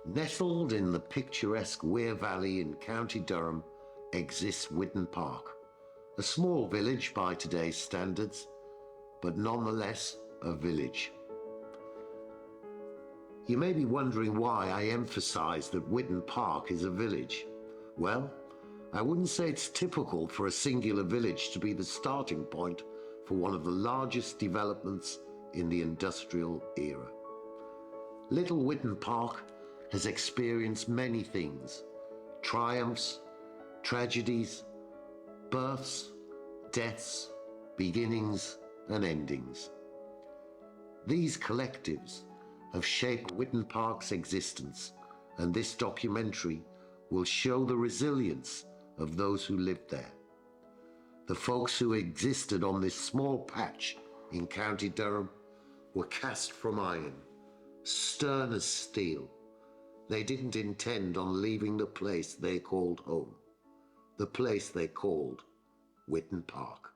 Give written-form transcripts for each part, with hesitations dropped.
Nestled in the picturesque Wear Valley in County Durham exists Witton Park, a small village by today's standards, but nonetheless a village. You may be wondering why I emphasize that Witton Park is a village. Well, I wouldn't say it's typical for a singular village to be the starting point for one of the largest developments in the industrial era. Little Witton Park has experienced many things: triumphs, tragedies, births, deaths, beginnings and endings. These collectives have shaped Witton Park's existence, and this documentary will show the resilience of those who lived there. The folks who existed on this small patch in County Durham were cast from iron, stern as steel. They didn't intend on leaving the place they called home, the place they called Witton Park.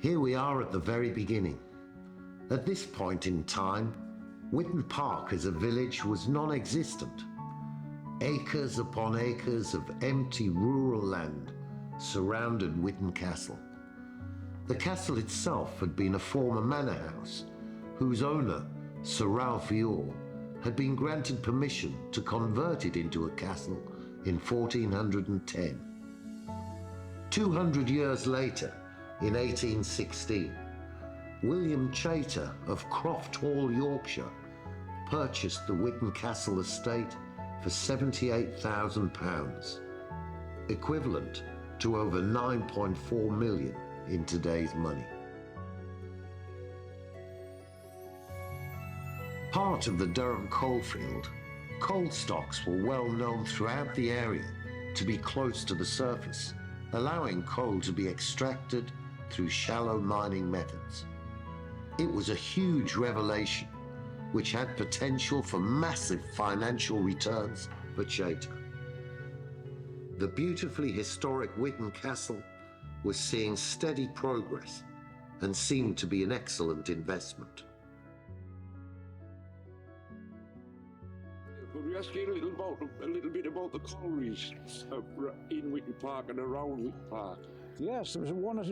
Here we are at the very beginning. At this point in time, Witton Park as a village was non-existent. Acres upon acres of empty rural land surrounded Witton Castle. The castle itself had been a former manor house, whose owner, Sir Ralph Ure, had been granted permission to convert it into a castle in 1410. 200 years later, in 1816, William Chater of Croft Hall, Yorkshire, purchased the Witton Castle estate for £78,000, equivalent to over 9.4 million in today's money. Part of the Durham coalfield, coal stocks were well known throughout the area to be close to the surface, allowing coal to be extracted through shallow mining methods. It was a huge revelation which had potential for massive financial returns for Chater. The beautifully historic Witton Castle was seeing steady progress and seemed to be an excellent investment. Could we ask you a little bit about the collieries in Witton Park and around Witton Park? Yes, there was one or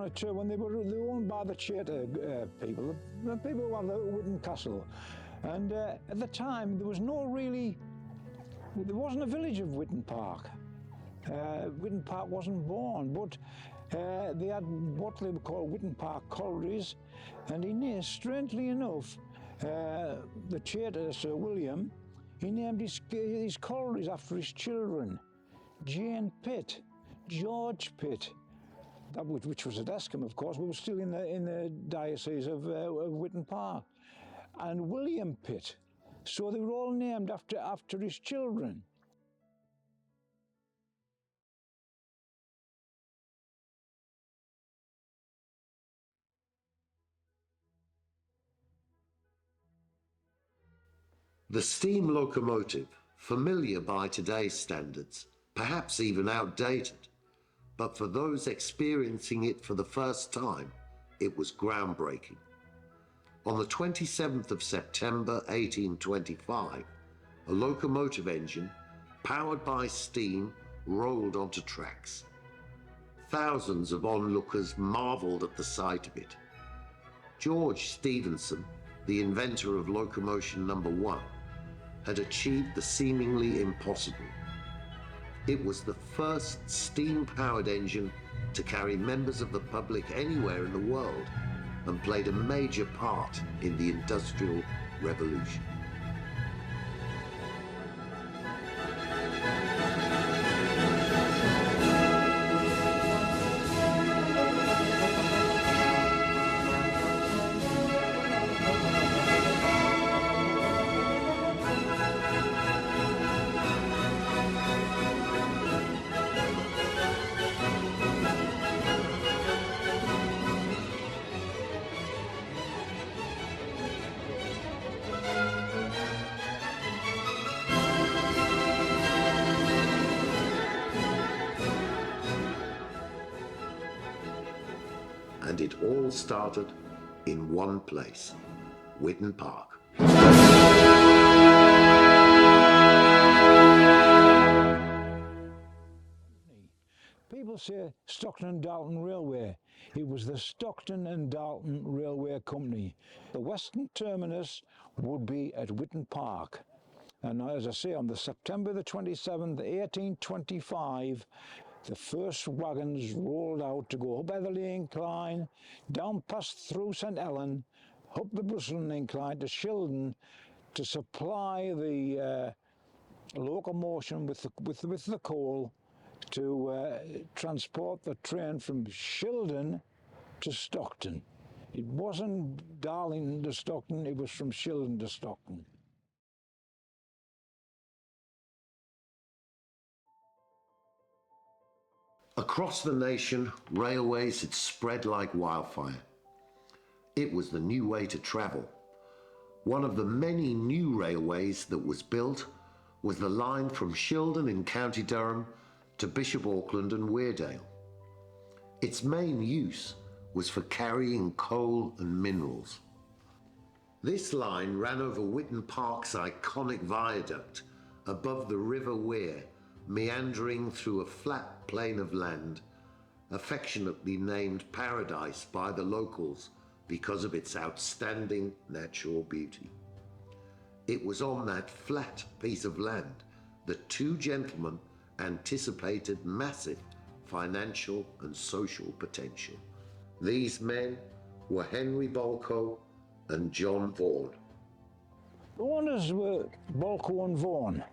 two when they were owned by the Chater people, the people who had the Witton Castle. And at the time, there wasn't a village of Witton Park. Witton Park wasn't born, but they had what they would call Witton Park collieries, and strangely enough, the Chater, Sir William, he named his collieries after his children: Jane Pitt, George Pitt, which was at Escombe, of course, but was still in the diocese of Witton Park, and William Pitt. So they were all named after his children. The steam locomotive, familiar by today's standards, perhaps even outdated, but for those experiencing it for the first time, it was groundbreaking. On the 27th of September 1825, a locomotive engine, powered by steam rolled onto tracks. Thousands of onlookers marveled at the sight of it. George Stephenson, the inventor of locomotion number 1, had achieved the seemingly impossible. It was the first steam-powered engine to carry members of the public anywhere in the world and played a major part in the Industrial Revolution. And it all started in one place, Witton Park. People say Stockton and Dalton Railway. It was the Stockton and Dalton Railway Company. The western terminus would be at Witton Park. And as I say, on the September the 27th, 1825, the first wagons rolled out to go up Etherley Incline, down past through St Helen, up the Bristol Incline to Shildon to supply the locomotion with the coal to transport the train from Shildon to Stockton. It wasn't Darlington to Stockton, it was from Shildon to Stockton. Across the nation, railways had spread like wildfire. It was the new way to travel. One of the many new railways that was built was the line from Shildon in County Durham to Bishop Auckland and Weardale. Its main use was for carrying coal and minerals. This line ran over Witton Park's iconic viaduct above the River Wear, meandering through a flat plain of land, affectionately named Paradise by the locals because of its outstanding natural beauty. It was on that flat piece of land that two gentlemen anticipated massive financial and social potential. These men were Henry Bolko and John Vaughan. The owners were Bolko and Vaughan.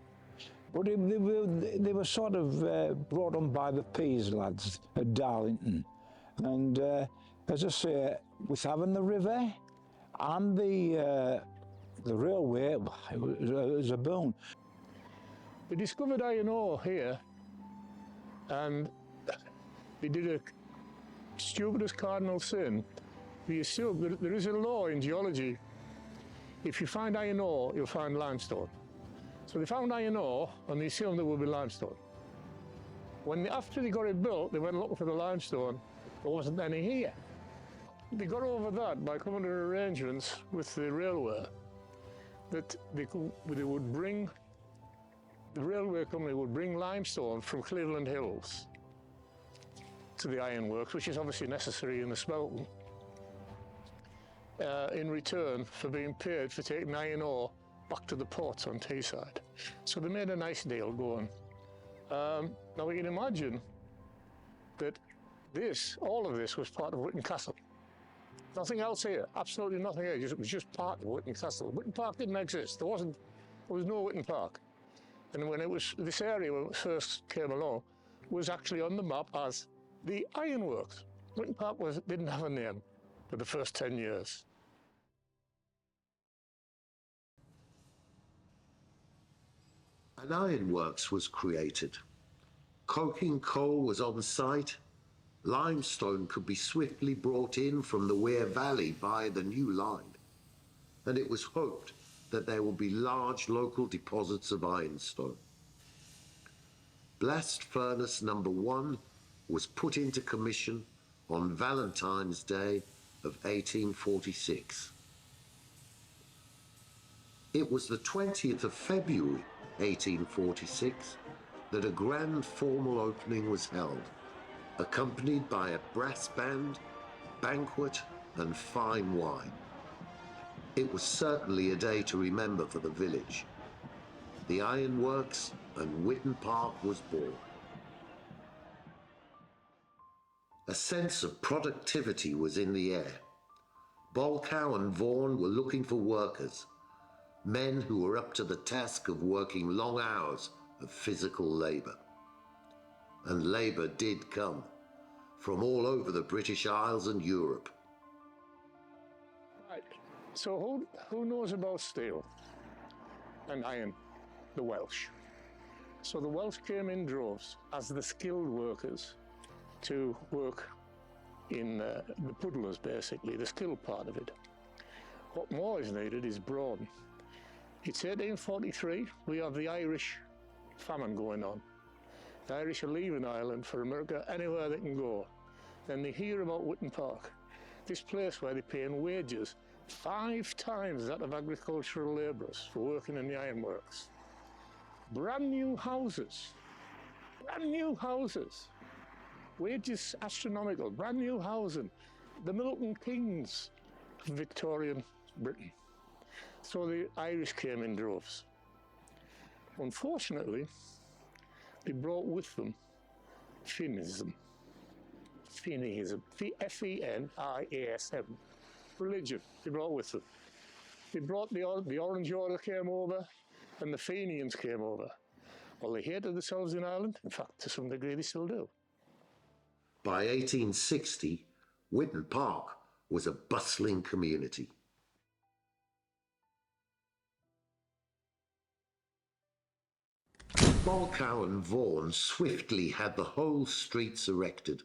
But they were sort of brought on by the Pease lads at Darlington. And as I say, with having the river and the railway, it was a boon. They discovered iron ore here, and they did a stupidest cardinal sin. They assumed there is a law in geology. If you find iron ore, you'll find limestone. So they found iron ore, and they assumed there would be limestone. After they got it built, they went looking for the limestone. There wasn't any here. They got over that by coming to arrangements with the railway that the railway company would bring limestone from Cleveland Hills to the ironworks, which is obviously necessary in the smelting, in return for being paid for taking iron ore back to the ports on Teesside. So they made a nice deal going. Now we can imagine that all of this was part of Witton Castle. Nothing else here, absolutely nothing here. It was just part of Witton Castle. Witton Park didn't exist. There was no Witton Park. And when this area when it first came along, was actually on the map as the ironworks. Witton Park didn't have a name for the first 10 years. An ironworks was created. Coking coal was on site. Limestone could be swiftly brought in from the Wear Valley via the new line. And it was hoped that there would be large local deposits of ironstone. Blast Furnace number 1 was put into commission on Valentine's Day of 1846. It was the 20th of February 1846 that a grand formal opening was held, accompanied by a brass band, banquet, and fine wine. It was certainly a day to remember for the village. The ironworks and Witton Park was born. A sense of productivity was in the air. Bolcow and Vaughan were looking for workers, men who were up to the task of working long hours of physical labour. And labour did come, from all over the British Isles and Europe. Right. So who knows about steel and iron? The Welsh. So the Welsh came in droves as the skilled workers to work in the puddlers, basically, the skilled part of it. What more is needed is brawn. It's 1843, we have the Irish famine going on. The Irish are leaving Ireland for America, anywhere they can go. Then they hear about Witton Park, this place where they're paying wages 5 times that of agricultural labourers for working in the ironworks. Brand new houses, wages astronomical, brand new housing, the Milton Keynes of Victorian Britain. So the Irish came in droves. Unfortunately, they brought with them Finism, F-E-N-I-A-S-M, religion they brought with them. They brought the Orange Order came over, and the Fenians came over. Well, they hated themselves in Ireland. In fact, to some degree, they still do. By 1860, Witton Park was a bustling community. Bolcow and Vaughan swiftly had the whole streets erected.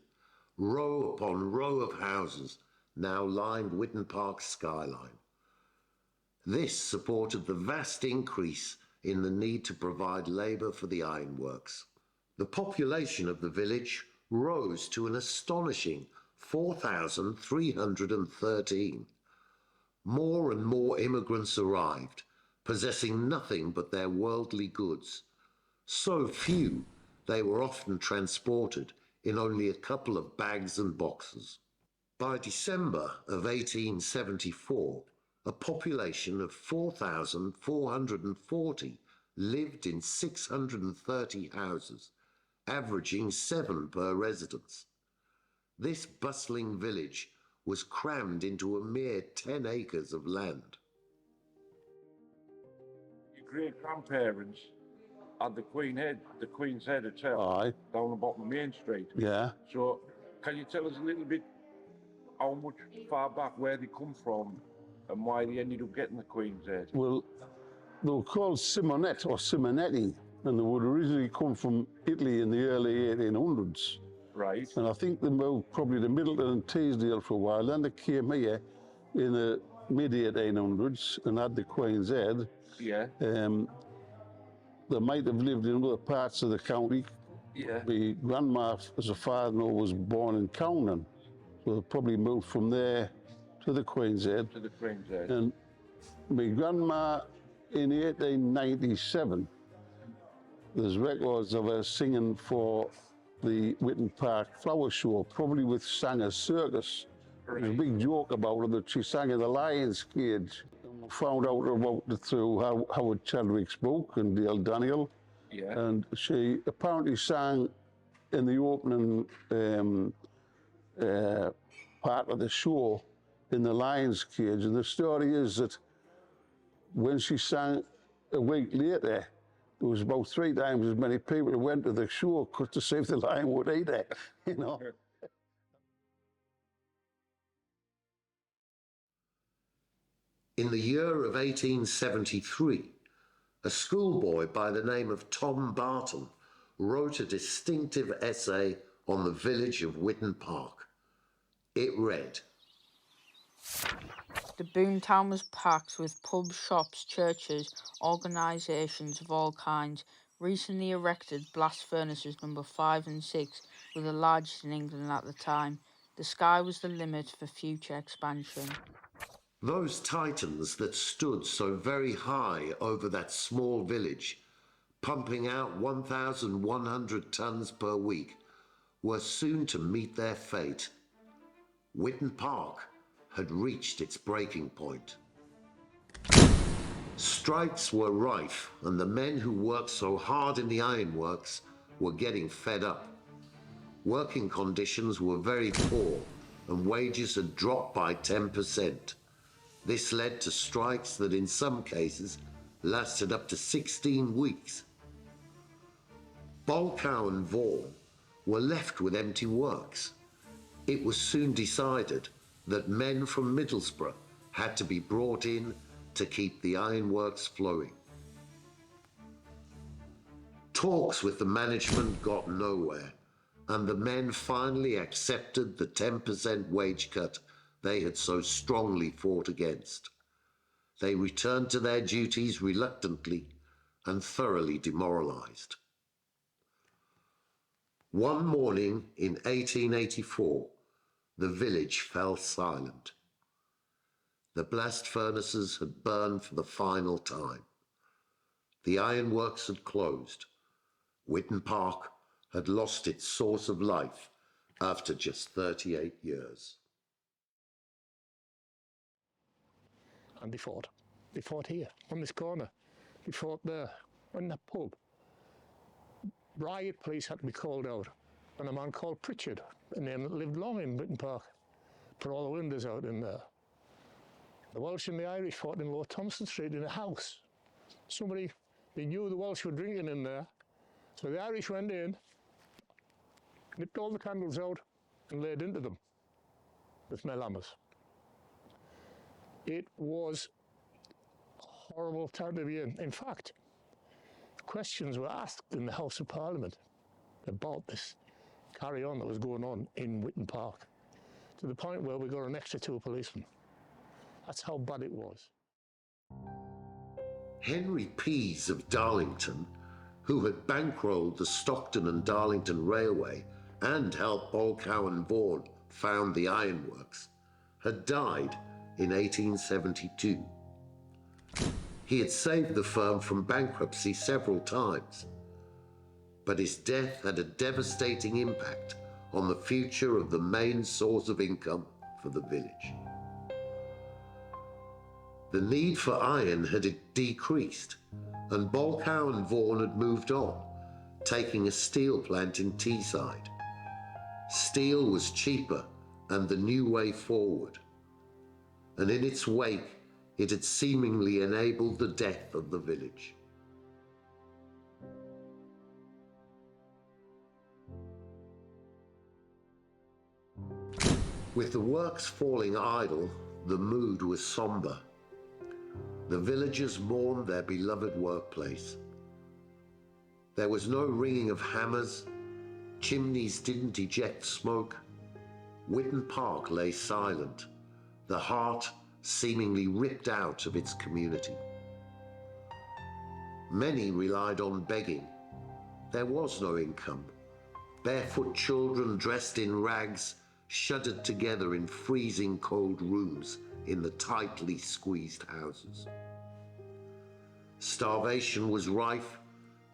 Row upon row of houses now lined Witton Park's skyline. This supported the vast increase in the need to provide labour for the ironworks. The population of the village rose to an astonishing 4,313. More and more immigrants arrived, possessing nothing but their worldly goods. So few, they were often transported in only a couple of bags and boxes. By December of 1874, a population of 4,440 lived in 630 houses, averaging 7 per residence. This bustling village was crammed into a mere 10 acres of land. Your great-grandparents had the Queen's Head Hotel Aye. down the bottom of Main Street. Yeah. So, can you tell us a little bit how much far back, where they come from, and why they ended up getting the Queen's Head? Well, they were called Simonet or Simonetti, and they would originally come from Italy in the early 1800s. Right. And I think they moved probably to Middleton and Teesdale for a while. Then they came here in the mid-1800s and had the Queen's Head. Yeah. They might have lived in other parts of the county. Yeah. My grandma, as a father-in-law, was born in Cownham. So they probably moved from there to the Queen's Head. To the Queen's Head. And my grandma, in 1897, there's records of her singing for the Witton Park Flower Show, probably with Sanger's Circus. There's a big joke about her that she sang in the Lion's Cage. Found out about it through Howard Chadwick's book and Dale Daniel. Yeah. And she apparently sang in the opening part of the show in the Lion's Cage. And the story is that when she sang a week later, there was about 3 times as many people who went to the show to see if the lion would eat it, you know. In the year of 1873, a schoolboy by the name of Tom Barton wrote a distinctive essay on the village of Witton Park. It read, "The boomtown was packed with pubs, shops, churches, organisations of all kinds. Recently erected blast furnaces number 5 and 6 were the largest in England at the time. The sky was the limit for future expansion." Those titans that stood so very high over that small village pumping out 1,100 tons per week, were soon to meet their fate. Witton Park had reached its breaking point. Strikes were rife, and the men who worked so hard in the ironworks were getting fed up. Working conditions were very poor, and wages had dropped by 10%. This led to strikes that in some cases lasted up to 16 weeks. Bolcow and Vaughan were left with empty works. It was soon decided that men from Middlesbrough had to be brought in to keep the ironworks flowing. Talks with the management got nowhere, and the men finally accepted the 10% wage cut they had so strongly fought against. They returned to their duties reluctantly and thoroughly demoralized. One morning in 1884, the village fell silent. The blast furnaces had burned for the final time. The ironworks had closed. Witton Park had lost its source of life after just 38 years. And they fought. They fought here, on this corner. They fought there, in the pub. Riot police had to be called out, and a man called Pritchard, a name that lived long in Witton Park, put all the windows out in there. The Welsh and the Irish fought in Lower Thompson Street in a house. They knew the Welsh were drinking in there, so the Irish went in, nipped all the candles out, and laid into them with millhammers. It was a horrible time to be in. In fact, questions were asked in the House of Parliament about this carry-on that was going on in Witton Park, to the point where we got an extra 2 policemen. That's how bad it was. Henry Pease of Darlington, who had bankrolled the Stockton and Darlington Railway and helped Bolcow and Vaughan found the ironworks, had died in 1872. He had saved the firm from bankruptcy several times, but his death had a devastating impact on the future of the main source of income for the village. The need for iron had decreased, and Bolcow and Vaughan had moved on, taking a steel plant in Teesside. Steel was cheaper and the new way forward, and in its wake, it had seemingly enabled the death of the village. With the works falling idle, the mood was somber. The villagers mourned their beloved workplace. There was no ringing of hammers, chimneys didn't eject smoke. Witton Park lay silent, the heart seemingly ripped out of its community. Many relied on begging. There was no income. Barefoot children dressed in rags shuddered together in freezing cold rooms in the tightly squeezed houses. Starvation was rife,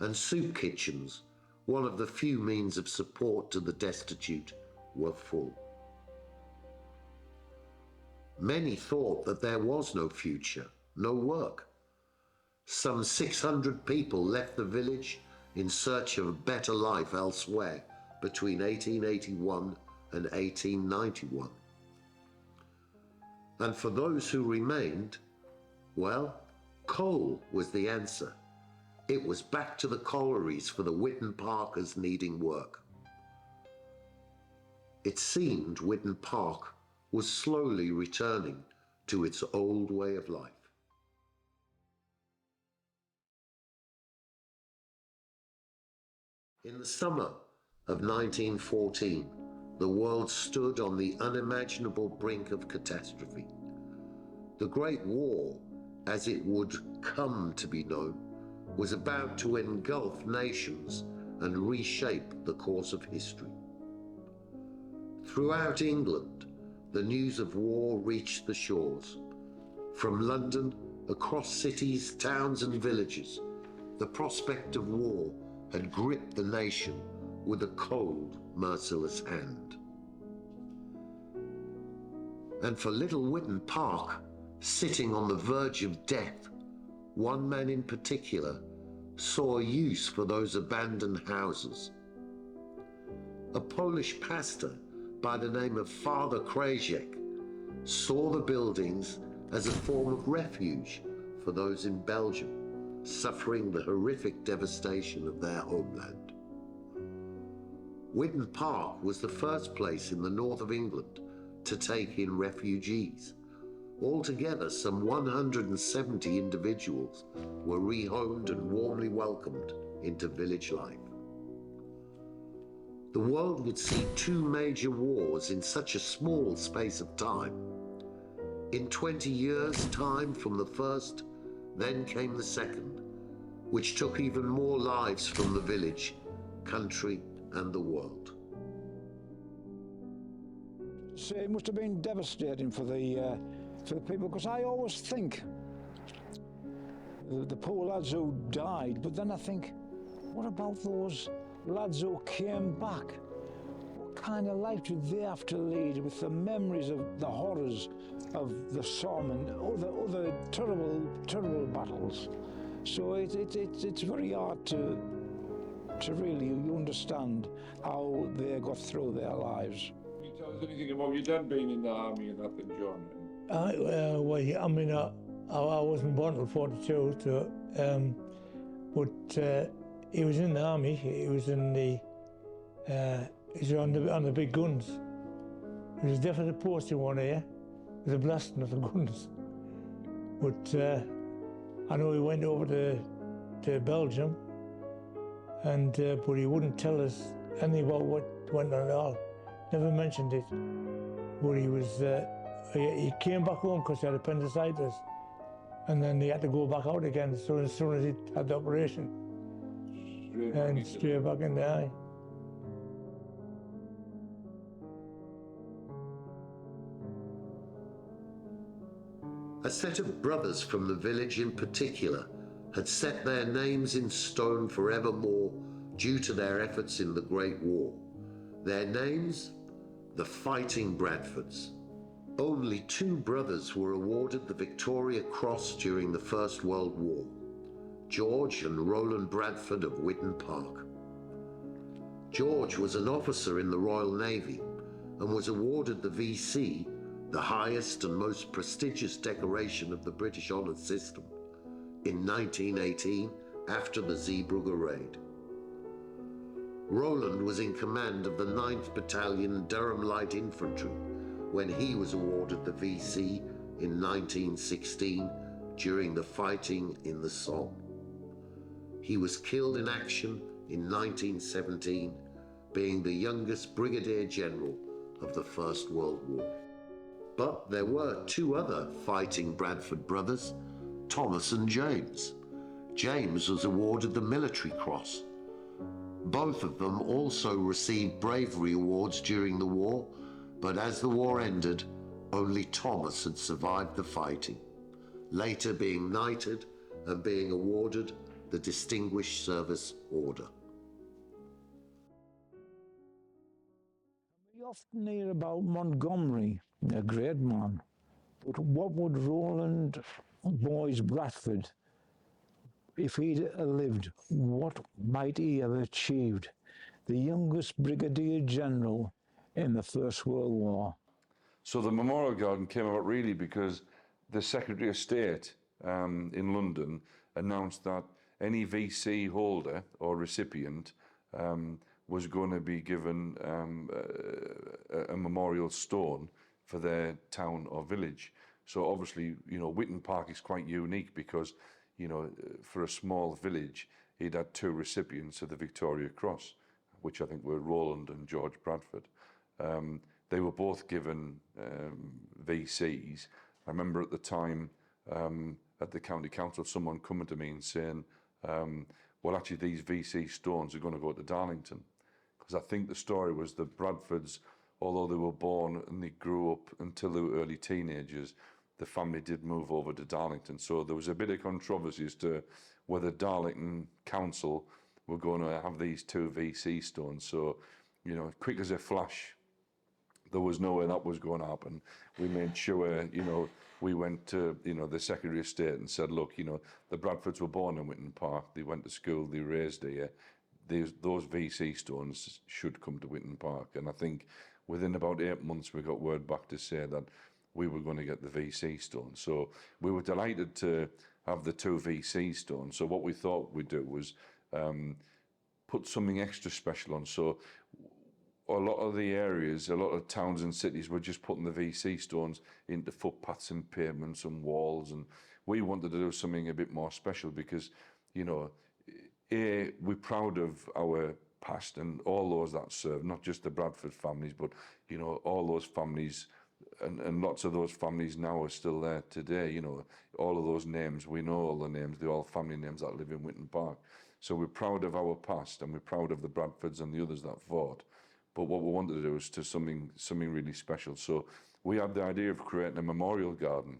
and soup kitchens, one of the few means of support to the destitute, were full. Many thought that there was no future, no work. Some 600 people left the village in search of a better life elsewhere between 1881 and 1891. And for those who remained, well, coal was the answer. It was back to the collieries for the Witton Parkers needing work. It seemed Witton Park was slowly returning to its old way of life. In the summer of 1914, the world stood on the unimaginable brink of catastrophe. The Great War, as it would come to be known, was about to engulf nations and reshape the course of history. Throughout England, the news of war reached the shores. From London, across cities, towns and villages, the prospect of war had gripped the nation with a cold, merciless hand. And for little Witton Park, sitting on the verge of death, one man in particular saw a use for those abandoned houses. A Polish pastor by the name of Father Krajek saw the buildings as a form of refuge for those in Belgium suffering the horrific devastation of their homeland. Witton Park was the first place in the north of England to take in refugees. Altogether, some 170 individuals were rehomed and warmly welcomed into village life. The world would see two major wars in such a small space of time. In 20 years' time from the first, then came the second, which took even more lives from the village, country, and the world. So it must have been devastating for the people, because I always think the poor lads who died, but then I think, what about those lads who came back? What kind of life did they have to lead with the memories of the horrors of the Somme and other terrible battles? So it's very hard to really understand how they got through their lives. Can you tell us anything about your dad being in the army and that thing, John? Well, I mean, I wasn't born till 42, so, but he was in the army. He was in the, he was on the big guns. He was definitely posted one year with the blasting of the guns. But I know he went over to Belgium, and but he wouldn't tell us anything about what went on at all. Never mentioned it. But he was. He came back home because he had appendicitis, and then he had to go back out again as soon as he had the operation. Straight back in the eye. A set of brothers from the village in particular had set their names in stone forevermore due to their efforts in the Great War. Their names? The Fighting Bradfords. Only two brothers were awarded the Victoria Cross during the First World War, George and Roland Bradford of Witton Park. George was an officer in the Royal Navy and was awarded the VC, the highest and most prestigious decoration of the British honour system, in 1918 after the Zeebrugge raid. Roland was in command of the 9th Battalion Durham Light Infantry when he was awarded the VC in 1916 during the fighting in the Somme. He was killed in action in 1917, being the youngest Brigadier General of the First World War. But there were two other Fighting Bradford brothers, Thomas and James. James was awarded the Military Cross. Both of them also received bravery awards during the war, but as the war ended, only Thomas had survived the fighting, later being knighted and being awarded the Distinguished Service Order. We often hear about Montgomery, a great man, but what would Roland Boys Bradford, if he'd lived, what might he have achieved? The youngest Brigadier General in the First World War. So the Memorial Garden came about really because the Secretary of State in London announced that any VC holder or recipient was going to be given a memorial stone for their town or village. So obviously, you know, Witton Park is quite unique because, you know, for a small village, it had two recipients of the Victoria Cross, which I think were Roland and George Bradford. They were both given VCs. I remember at the time at the county council, someone coming to me and saying, well, actually, these VC stones are going to go to Darlington. Because I think the story was the Bradfords, although they were born and they grew up until they were early teenagers, the family did move over to Darlington. So there was a bit of controversy as to whether Darlington Council were going to have these 2 VC stones. So, you know, quick as a flash, there was no way that was going to happen. We made sure, you know, we went to, you know, the Secretary of State and said, look, you know, the Bradfords were born in Witton Park. They went to school, they raised here. Those VC stones should come to Witton Park. And I think within about 8 months, we got word back to say that we were going to get the VC stones. So we were delighted to have the 2 VC stones. So what we thought we'd do was put something extra special on. So a lot of the areas, a lot of towns and cities were just putting the VC stones into footpaths and pavements and walls. And we wanted to do something a bit more special because, you know, we're proud of our past and all those that served, not just the Bradford families, but, you know, all those families, and lots of those families now are still there today. You know, all of those names, we know all the names, they're all family names that live in Witton Park. So we're proud of our past and we're proud of the Bradfords and the others that fought. But what we wanted to do was to something really special. So we had the idea of creating a memorial garden.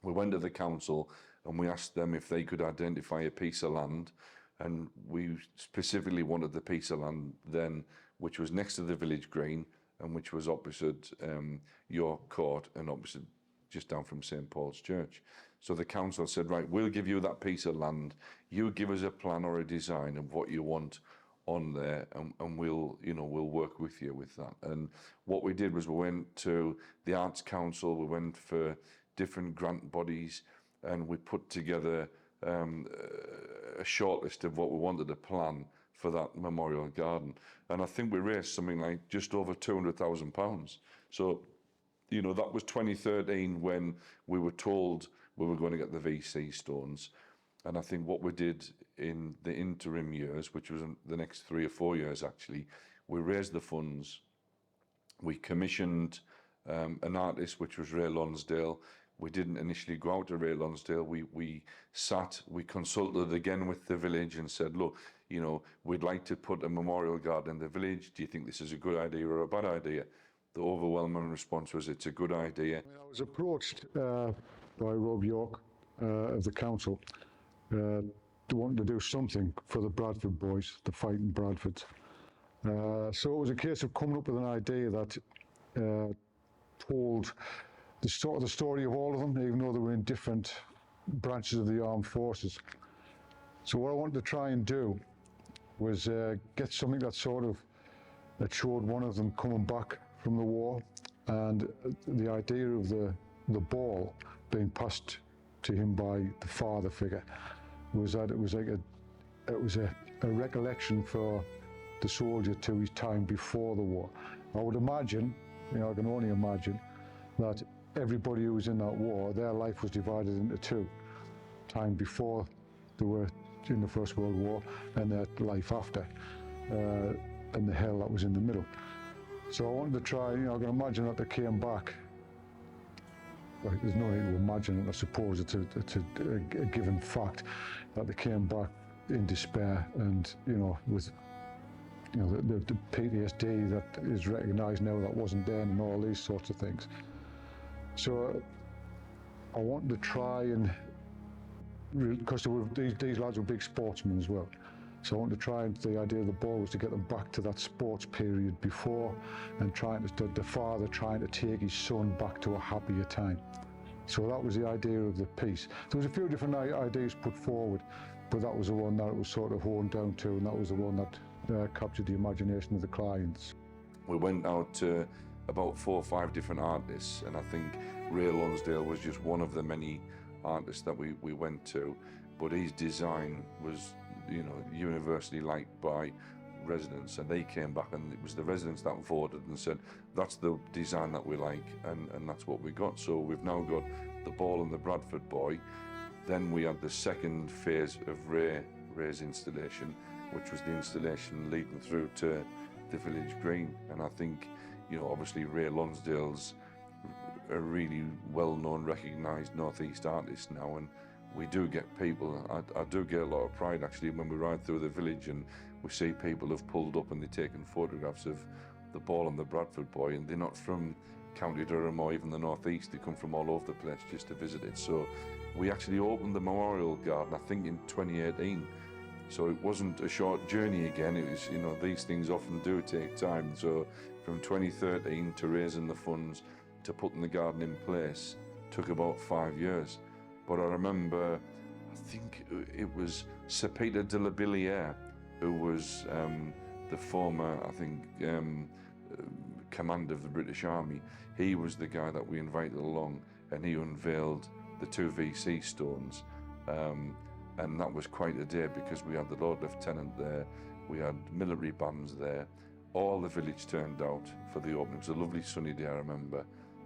We went to the council and we asked them if they could identify a piece of land, and we specifically wanted the piece of land then which was next to the village green and which was opposite York Court and opposite just down from St Paul's Church. So the council said, right, we'll give you that piece of land. You give us a plan or a design of what you want on there, and we'll, you know, we'll work with you with that. And what we did was we went to the Arts Council, we went for different grant bodies, and we put together a short list of what we wanted to plan for that memorial garden. And I think we raised something like just over £200,000. So, you know, that was 2013 when we were told we were going to get the VC stones. And I think what we did in the interim years, which was in the next 3 or 4 years actually, we raised the funds, we commissioned an artist, which was Ray Lonsdale. We didn't initially go out to Ray Lonsdale. We consulted again with the village and said, look, you know, we'd like to put a memorial garden in the village. Do you think this is a good idea or a bad idea? The overwhelming response was, it's a good idea. I was approached by Rob York of the council to want to do something for the Bradford boys, the fighting Bradfords. So it was a case of coming up with an idea that told the story of all of them, even though they were in different branches of the armed forces. So what I wanted to try and do was get something that that showed one of them coming back from the war, and the idea of the ball being passed to him by the father figure was that it was a recollection for the soldier to his time before the war. I would imagine, you know, I can only imagine that everybody who was in that war, their life was divided into 2. Time before they were in the First World War and their life after, and the hell that was in the middle. So I wanted to try, you know, I can imagine that they came back. Well, there's no need to imagine it, I suppose it's a given fact that they came back in despair and, you know, with, you know, the PTSD that is recognised now that wasn't then and all these sorts of things. So I wanted to try and, because these lads were big sportsmen as well, so I wanted to try, and the idea of the ball was to get them back to that sports period before, and the father trying to take his son back to a happier time. So that was the idea of the piece. There was a few different ideas put forward, but that was the one that it was sort of honed down to, and that was the one that captured the imagination of the clients. We went out to about 4 or 5 different artists, and I think Ray Lonsdale was just one of the many artists that we went to, but his design was, you know, universally liked by residents, and they came back and it was the residents that voted and said, that's the design that we like, and that's what we got. So we've now got the ball and the Bradford boy. Then we had the second phase of Ray's installation, which was the installation leading through to the village green. And I think, you know, obviously Ray Lonsdale's a really well-known, recognised Northeast artist now, and we do get people, I do get a lot of pride actually when we ride through the village and we see people have pulled up and they're taking photographs of the ball and the Bradford boy, and they're not from County Durham or even the northeast. They come from all over the place just to visit it. So we actually opened the Memorial Garden, I think in 2018. So it wasn't a short journey again. It was, you know, these things often do take time. So from 2013 to raising the funds to putting the garden in place took about 5 years. But I remember, I think it was Sir Peter de la Billiere, who was the former, I think, commander of the British Army. He was the guy that we invited along, and he unveiled the 2 VC stones. And that was quite a day because we had the Lord Lieutenant there, we had military bands there, all the village turned out for the opening. It was a lovely sunny day, I remember.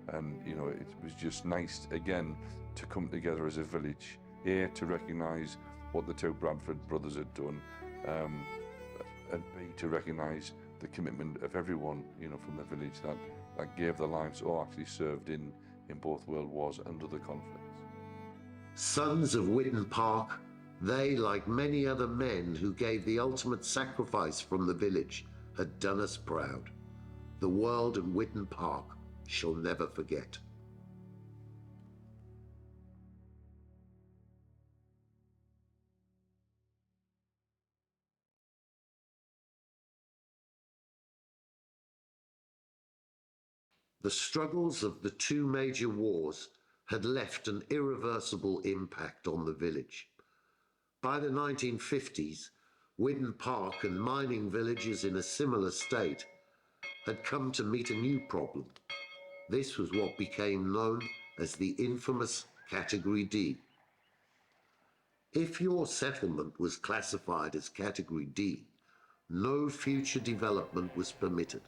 And, you know, it was just nice, again, to come together as a village, A, to recognise what the 2 Bradford brothers had done, and B, to recognise the commitment of everyone, you know, from the village that gave their lives or actually served in both world wars and other conflicts. Sons of Witton Park, they, like many other men who gave the ultimate sacrifice from the village, had done us proud. The world and Witton Park shall never forget. The struggles of the 2 major wars had left an irreversible impact on the village. By the 1950s, Witton Park and mining villages in a similar state had come to meet a new problem. This was what became known as the infamous Category D. If your settlement was classified as Category D, no future development was permitted,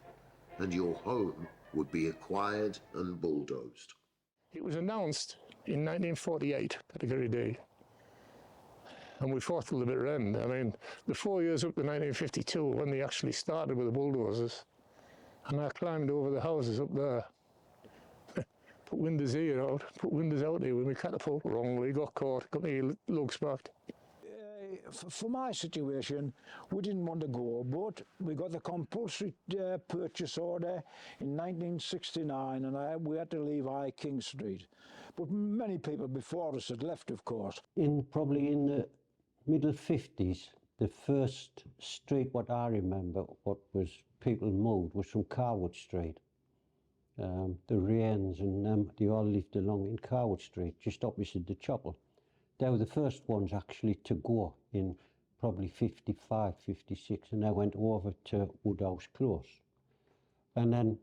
and your home would be acquired and bulldozed. It was announced in 1948, Category D, and we fought till the bitter end. I mean, the 4 years up to 1952, when they actually started with the bulldozers, and I climbed over the houses up there, put windows here out, put windows out here with my catapult wrongly, got caught, got my lugs backed. For my situation, we didn't want to go, but we got the compulsory purchase order in 1969, and we had to leave High King Street. But many people before us had left, of course. Probably in the middle 50s, the first street what I remember, what was people moved, was from Carwood Street. The Rains and them, they all lived along in Carwood Street, just opposite the chapel. They were the first ones actually to go in probably 55, 56, and they went over to Woodhouse Close. And then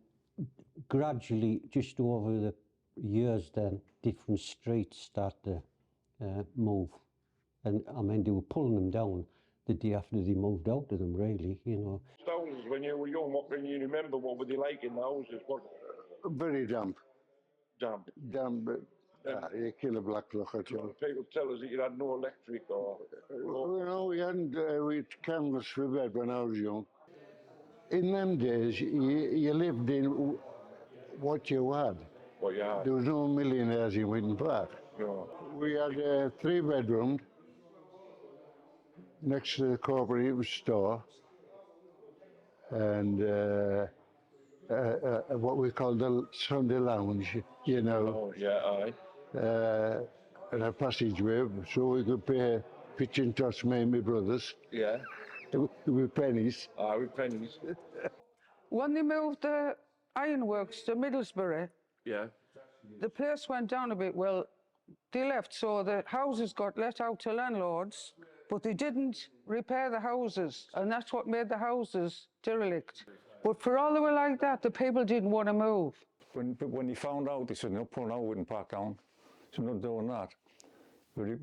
gradually, just over the years then, different streets started to move. And I mean, they were pulling them down the day after they moved out of them, really, you know. Stones, when you were young, what can you remember? What were they like in the houses? What? Very damp. Damp. Damp, but you kill a black look at you. People tell us that you had no electric or... You know, we had candles for bed when I was young. In them days, you lived in what you had. What you had? There was no millionaires in Witton Park. No. We had a 3-bedroom next to the cooperative store, and what we call the Sunday lounge, you know. Oh, yeah, aye. And a passageway, so we could pay pitch and toss, me and my brothers. Yeah. With pennies. Aye, with pennies. When they moved the ironworks to Middlesbrough, Yeah. the place went down a bit. Well, they left, so the houses got let out to landlords, but they didn't repair the houses, and that's what made the houses derelict. But for all they were like that, the people didn't want to move. When they found out, they said, no, pulling out Witton Park down. So not doing that. But it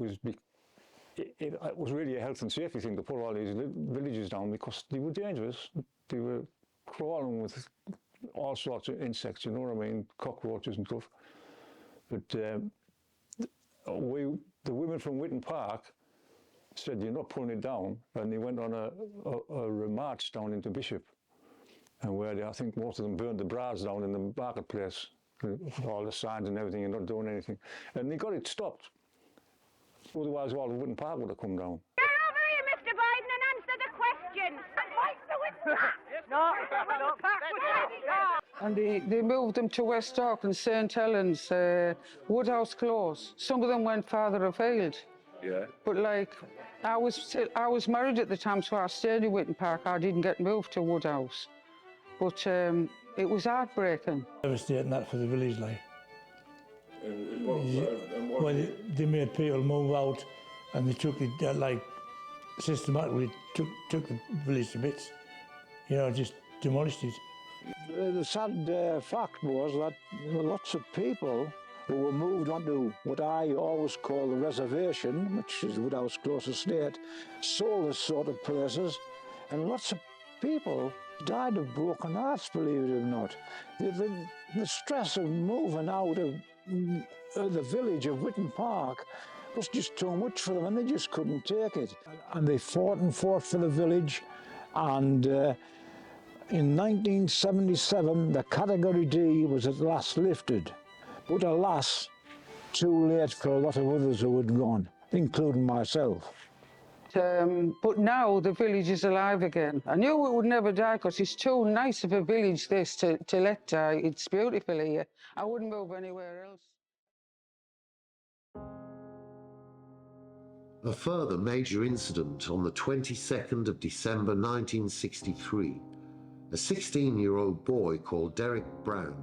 was really a health and safety thing to pull all these villages down because they were dangerous. They were crawling with all sorts of insects, you know what I mean, cockroaches and stuff. But the women from Witton Park said, you're not pulling it down, and they went on a march down into Bishop, and where I think most of them burned the bras down in the marketplace, all the signs and everything, and not doing anything. And they got it stopped. Otherwise, all of Witton Park would have come down. Get over here, Mr. Biden, and answer the question. And they moved them to West Auckland, St Helens, Woodhouse Close. Some of them went farther afield. Yeah. But like, I was married at the time, so I stayed in Witton Park. I didn't get moved to Woodhouse. But it was heartbreaking. Devastating that for the village, like. Well, they made people move out, and they took it, like, systematically took the village to bits. You know, just demolished it. The sad fact was that lots of people who were moved onto what I always call the reservation, which is Woodhouse Close Estate, sold this sort of places, and lots of people died of broken hearts, believe it or not. The stress of moving out of the village of Witton Park was just too much for them, and they just couldn't take it. And they fought and fought for the village, and in 1977, the Category D was at last lifted. But alas, too late for a lot of others who had gone, including myself. But now the village is alive again. I knew it would never die because it's too nice of a village, this, to let die. It's beautiful here. I wouldn't move anywhere else. A further major incident on the 22nd of December 1963. A 16-year-old boy called Derek Brown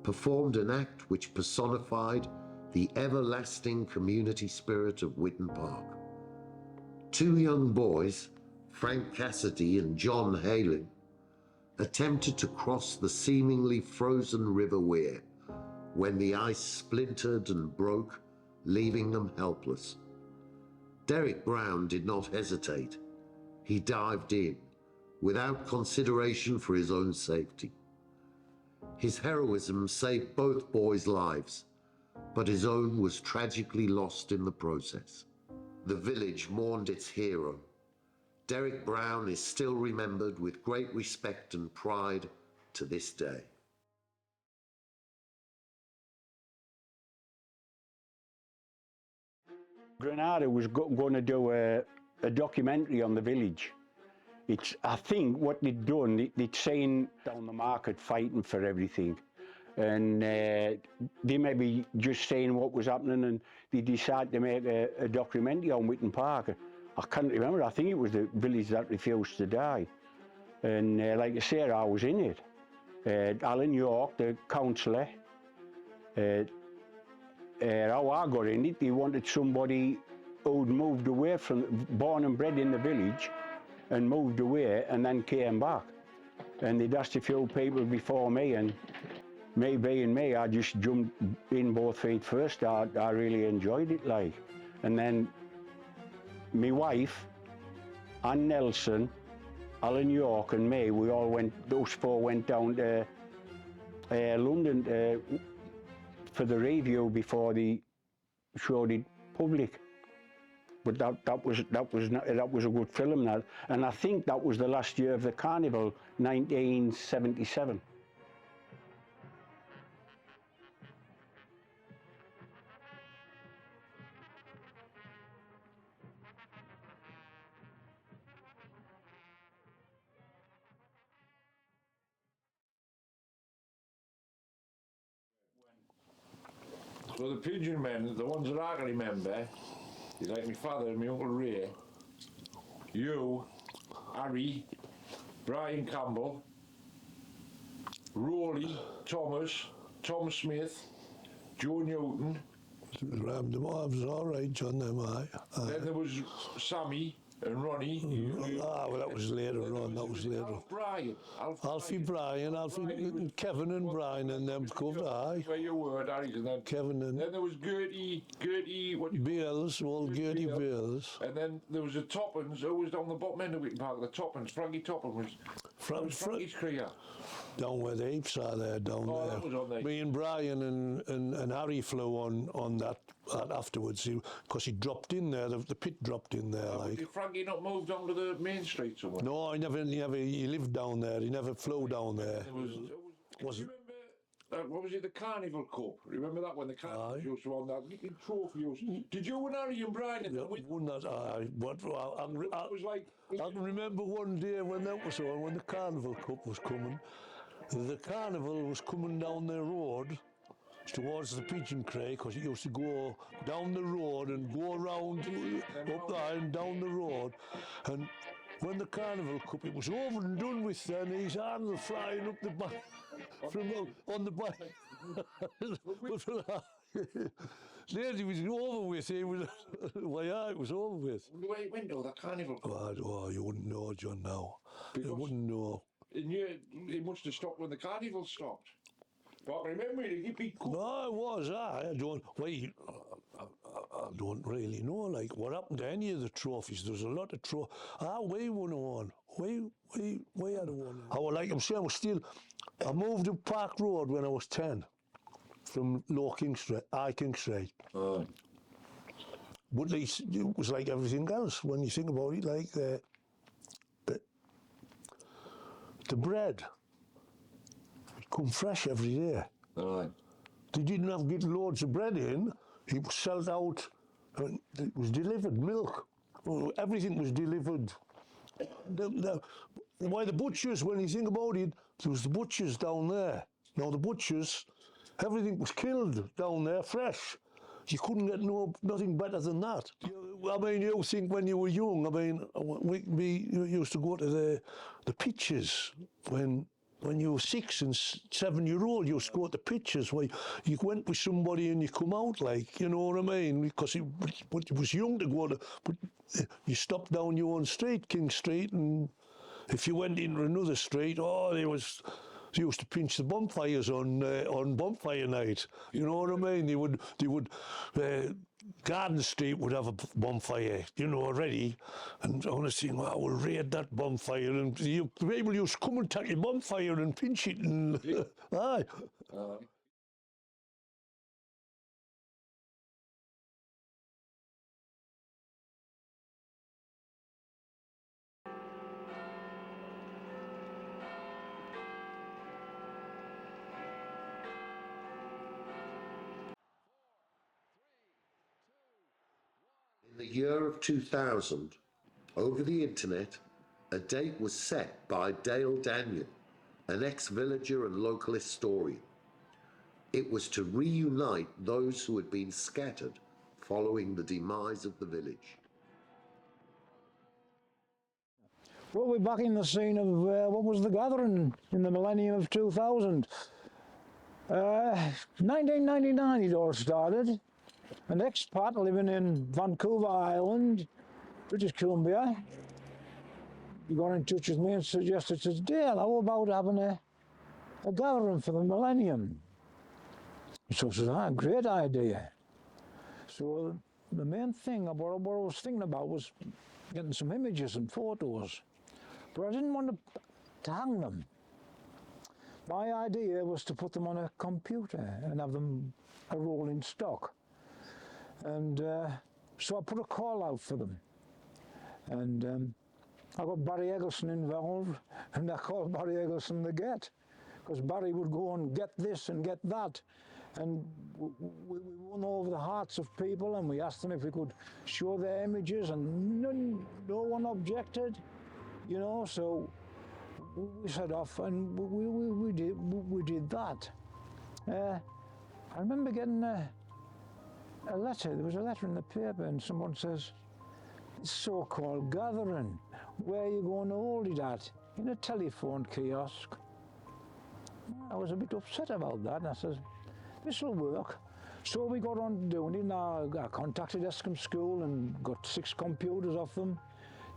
performed an act which personified the everlasting community spirit of Witton Park. Two young boys, Frank Cassidy and John Halen, attempted to cross the seemingly frozen River Wear when the ice splintered and broke, leaving them helpless. Derek Brown did not hesitate. He dived in, without consideration for his own safety. His heroism saved both boys' lives, but his own was tragically lost in the process. The village mourned its hero. Derek Brown is still remembered with great respect and pride to this day. Granada was going to do a documentary on the village. I think what they'd done, they'd seen down the market fighting for everything, and they may be just saying what was happening, and they decided to make a documentary on Witton Park. I can't remember. I think it was the village that refused to die, and like I said, I was in it. Alan York, the councillor, how I got in it, they wanted somebody who'd moved away from, born and bred in the village, and moved away and then came back. And they'd asked a few people before me, and me being me, I just jumped in both feet first. I really enjoyed it, like. And then my wife, Ann Nelson, Alan York and me, we all went, those four went down to London for the review before they showed it public. But that was a good film, that, and I think that was the last year of the carnival, 1977. So the pigeon men, the ones that I can remember, is like my father and my Uncle Ray, you, Harry, Brian Campbell, Rowley, Thomas, Tom Smith, Joe Newton. I was all right, John, them, aye. Then there was Sammy and Ronnie. Well, that was later on, that was later on. Alfie Bryan, and Kevin and Brian and them covered, aye. Where you were, Harry, and then Kevin and... Then there was Gertie, Bales, old Gertie Bales. And then there was the Toppins, who was down the bottom end of Witton Park, the Toppins, Frankie Toppin was Frankie's career. Down where the apes are there, down there. That was on there. Me and Brian and Harry flew on that afterwards, because he dropped in there, the pit dropped in there, like. Did Frankie not move down to the main street somewhere? No, he lived down there, he never flew down there. Do you remember, what was it, the Carnival Cup? Remember that when the Carnival used to run that little trophy? Did you and Harry and Brian in that? Won that, I can remember one day when that was on, when the Carnival Cup was coming, the carnival was coming down the road towards the Pigeon Cray, because it used to go down the road and go around up there and down the road. And when the carnival come, it was over and done with then. His handle flying up the back from on the back. Lady was over with. He was well, yeah, it was over with. The way it went though, that carnival. Oh, you wouldn't know, John. Now you wouldn't know. And it must have stopped when the carnival stopped. But remember, you beat. No, it was. I don't. Wait, I don't really know. Like what happened to any of the trophies? There's a lot of trophies. We won one. We had a one. Like I'm saying, I moved to Park Road when I was 10, from Low King Street, High King Street. But at least it was like everything else when you think about it. Like the bread. Come fresh every day. Right. They didn't have to get loads of bread in. It was sold out. It was delivered. Milk. Everything was delivered. Why the butchers, when you think about it, there was the butchers down there. Now the butchers, everything was killed down there, fresh. You couldn't get nothing better than that. I mean, you think when you were young, I mean, we used to go to the pitches when you were 6 and 7 year old, you used to go to the pitches where you went with somebody and you come out, like, you know what I mean? Because it was young to go to, but you stopped down your own street, King Street, and if you went into another street, they used to pinch the bonfires on bonfire night. You know what I mean? They would. Garden Street would have a bonfire, already, and I want to think, we'll raid that bonfire, and people used to come and take your bonfire and pinch it, and aye. In the year of 2000, over the internet, a date was set by Dale Daniel, an ex-villager and local historian. It was to reunite those who had been scattered following the demise of the village. Well, we're back in the scene of what was the gathering in the millennium of 2000. 1999 it all started. An expat living in Vancouver Island, British Columbia, he got in touch with me and suggested, says, Dale, how about having a gathering for the millennium? So I said, great idea. So the main thing, what I was thinking about was getting some images and photos, but I didn't want to hang them. My idea was to put them on a computer and have them a rolling stock. And so I put a call out for them. And I got Barry Eggleston involved, and I called Barry Eggleston the Get, because Barry would go and get this and get that. And we won over the hearts of people, and we asked them if we could show their images, and no one objected, so we set off, and we did that. I remember getting a letter. There was a letter in the paper, and someone says, so-called gathering, where are you going to hold it at? In a telephone kiosk. I was a bit upset about that, and I said, this will work. So we got on doing it. Now I contacted Escombe School and got 6 computers off them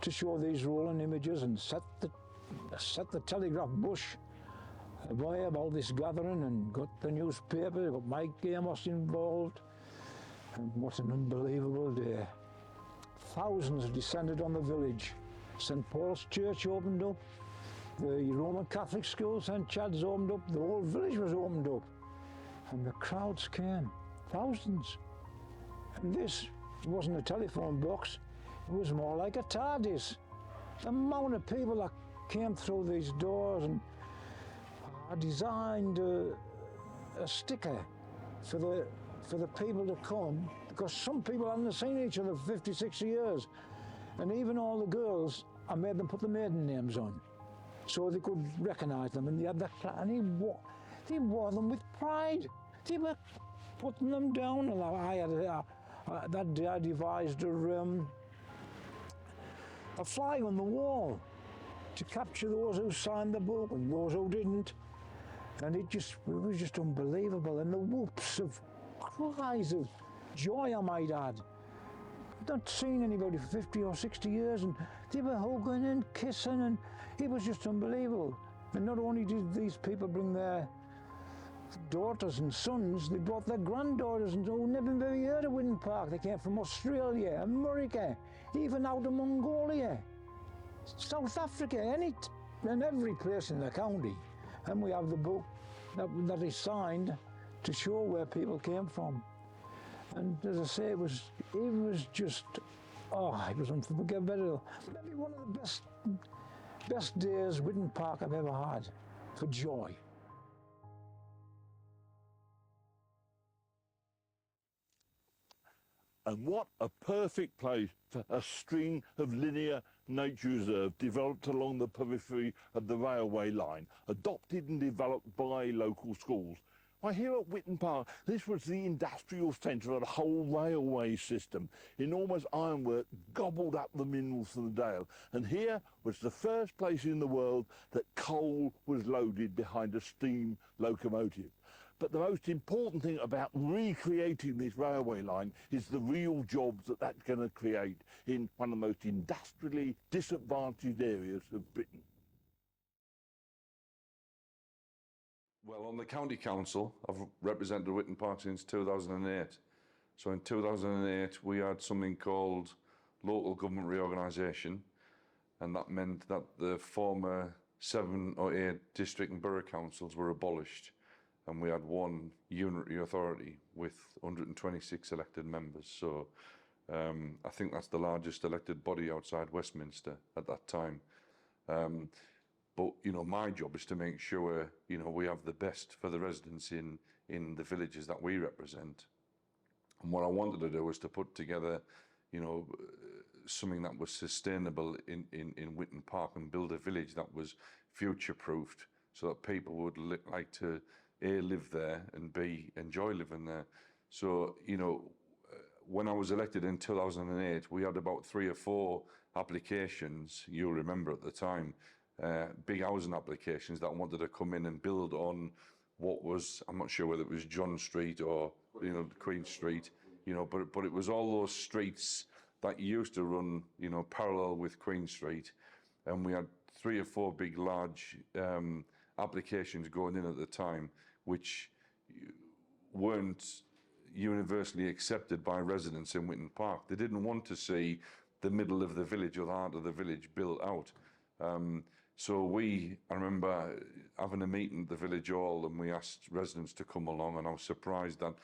to show these rolling images, and set the telegraph bush away about this gathering, and got the newspaper, got Mike Amos involved. And what an unbelievable day. Thousands descended on the village. St. Paul's Church opened up, the Roman Catholic school, St. Chad's opened up, the whole village was opened up. And the crowds came, thousands. And this wasn't a telephone box, it was more like a TARDIS. The amount of people that came through these doors, and I designed a sticker for the people to come, because some people hadn't seen each other for 50, 60 years. And even all the girls, I made them put the maiden names on. so they could recognise them, and they had that and they wore them with pride. They were putting them down, and I had that day I devised a flag on the wall to capture those who signed the book and those who didn't, and it was just unbelievable. And the whoops of cries of joy, I might add. I'd not seen anybody for 50 or 60 years, and they were hugging and kissing, and it was just unbelievable. And not only did these people bring their daughters and sons, they brought their granddaughters and who never heard of Witton Park. They came from Australia, America, even out of Mongolia, South Africa, and every place in the county. And we have the book that is signed to show where people came from. And as I say, it was just, it was unforgettable. Maybe one of the best days Witton Park I've ever had, for joy. And what a perfect place for a string of linear nature reserves developed along the periphery of the railway line, adopted and developed by local schools. Why, here at Witton Park, this was the industrial centre of the whole railway system. Enormous ironwork gobbled up the minerals from the Dale, and here was the first place in the world that coal was loaded behind a steam locomotive. But the most important thing about recreating this railway line is the real jobs that that's going to create in one of the most industrially disadvantaged areas of Britain. Well, on the county council, I've represented Witton Park since 2008. So in 2008, we had something called local government reorganisation, and that meant that the former 7 or 8 district and borough councils were abolished, and we had one unitary authority with 126 elected members. So I think that's the largest elected body outside Westminster at that time. But, you know, my job is to make sure, you know, we have the best for the residents in the villages that we represent. And what I wanted to do was to put together, you know, something that was sustainable in Witton Park and build a village that was future-proofed so that people would like to, A, live there, and B, enjoy living there. So, you know, when I was elected in 2008, we had about 3 or 4 applications, you'll remember at the time, big housing applications that wanted to come in and build on what was, I'm not sure whether it was John Street or, you know, Queen Street, you know, but it was all those streets that used to run, you know, parallel with Queen Street. And we had 3 or 4 big, large applications going in at the time, which weren't universally accepted by residents in Witton Park. They didn't want to see the middle of the village or the heart of the village built out. So I remember having a meeting at the village hall, and we asked residents to come along, and I was surprised that